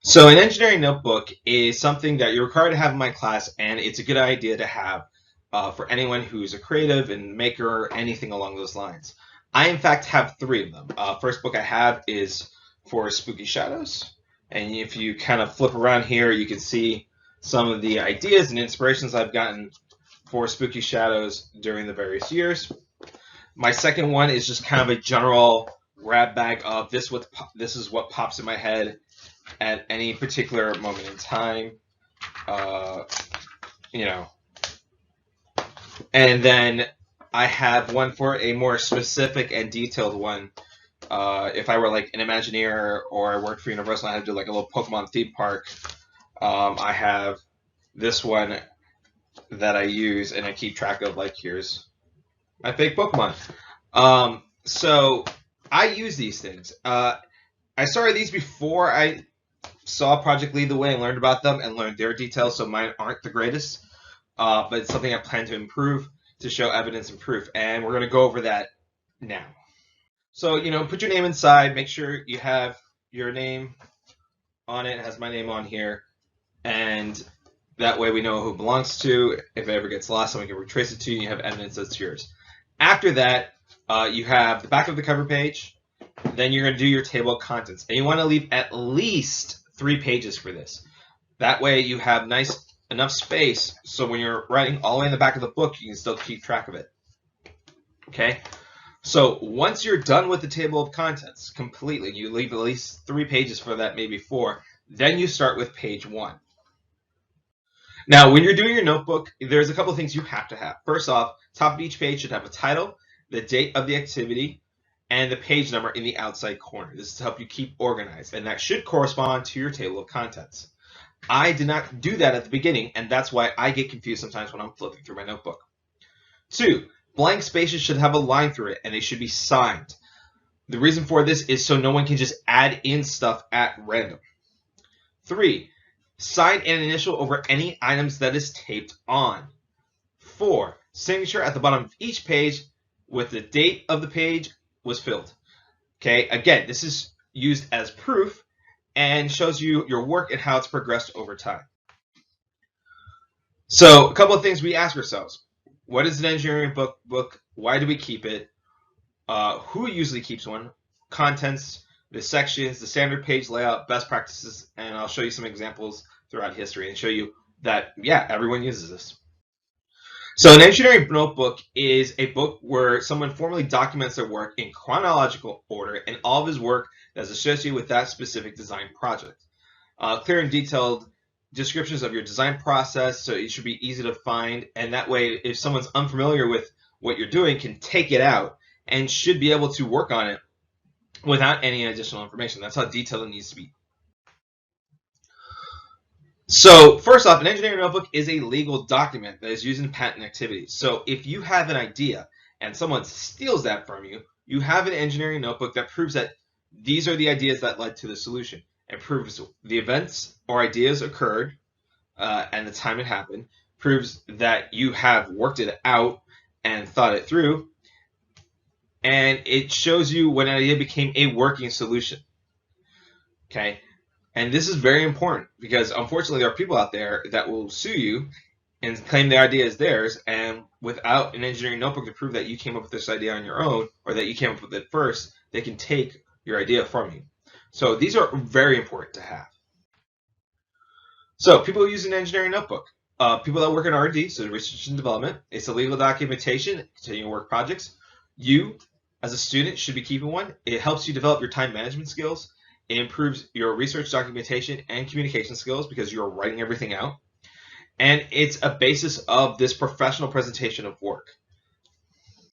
So an engineering notebook is something that you're required to have in my class, and it's a good idea to have for anyone who's a creative and maker or anything along those lines. I, in fact, have three of them. First book I have is for Spooky Shadows, and if you kind of flip around here, you can see some of the ideas and inspirations I've gotten for Spooky Shadows during the various years. My second one is just kind of a general grab bag of this is what pops in my head at any particular moment in time, you know. And then I have one for a more specific and detailed one. If I were like an Imagineer or I worked for Universal and I had to do like a little Pokemon theme park, I have this one that I use and I keep track of, like, here's my fake Pokemon. So I use these things. I started these before I saw Project Lead the Way and learned about them and learned their details, so mine aren't the greatest, but it's something I plan to improve to show evidence and proof, and we're going to go over that now. So, put your name inside, make sure you have your name on it. It has my name on here, and that way we know who it belongs to. If it ever gets lost, someone can retrace it to you, and you have evidence that's yours. After that, you have the back of the cover page. Then you're going to do your table of contents, and you want to leave at least 3 pages for this. That way you have enough space so when you're writing all the way in the back of the book, you can still keep track of it. Okay? So once you're done with the table of contents completely, you leave at least 3 pages for that, maybe 4, then you start with page 1. Now, when you're doing your notebook, there's a couple of things you have to have. First off, top of each page should have a title, the date of the activity, and the page number in the outside corner. This is to help you keep organized, and that should correspond to your table of contents. I did not do that at the beginning, and that's why I get confused sometimes when I'm flipping through my notebook. 2, blank spaces should have a line through it, and they should be signed. The reason for this is so no one can just add in stuff at random. 3, sign an initial over any items that is taped on. 4, signature at the bottom of each page with the date of the page was filled. Okay, again, this is used as proof and shows you your work and how it's progressed over time. So a couple of things we ask ourselves. What is an engineering book? Why do we keep it? Who usually keeps one? Contents, the sections, the standard page layout, best practices, and I'll show you some examples throughout history and show you that, yeah, everyone uses this. So an engineering notebook is a book where someone formally documents their work in chronological order and all of his work that's associated with that specific design project. Clear and detailed descriptions of your design process, so it should be easy to find, and that way if someone's unfamiliar with what you're doing can take it out and should be able to work on it without any additional information. That's how detailed it needs to be. So first off, an engineering notebook is a legal document that is used in patent activities. So if you have an idea and someone steals that from you, you have an engineering notebook that proves that these are the ideas that led to the solution. It proves the events or ideas occurred and the time it happened, proves that you have worked it out and thought it through, and it shows you when an idea became a working solution. Okay? And this is very important because, unfortunately, there are people out there that will sue you and claim the idea is theirs, and without an engineering notebook to prove that you came up with this idea on your own or that you came up with it first, they can take your idea from you. So these are very important to have. So people use an engineering notebook. People that work in R&D, so research and development, it's a legal documentation continuing work projects. You, as a student, should be keeping one. It helps you develop your time management skills. It improves your research documentation and communication skills because you're writing everything out. And it's a basis of this professional presentation of work.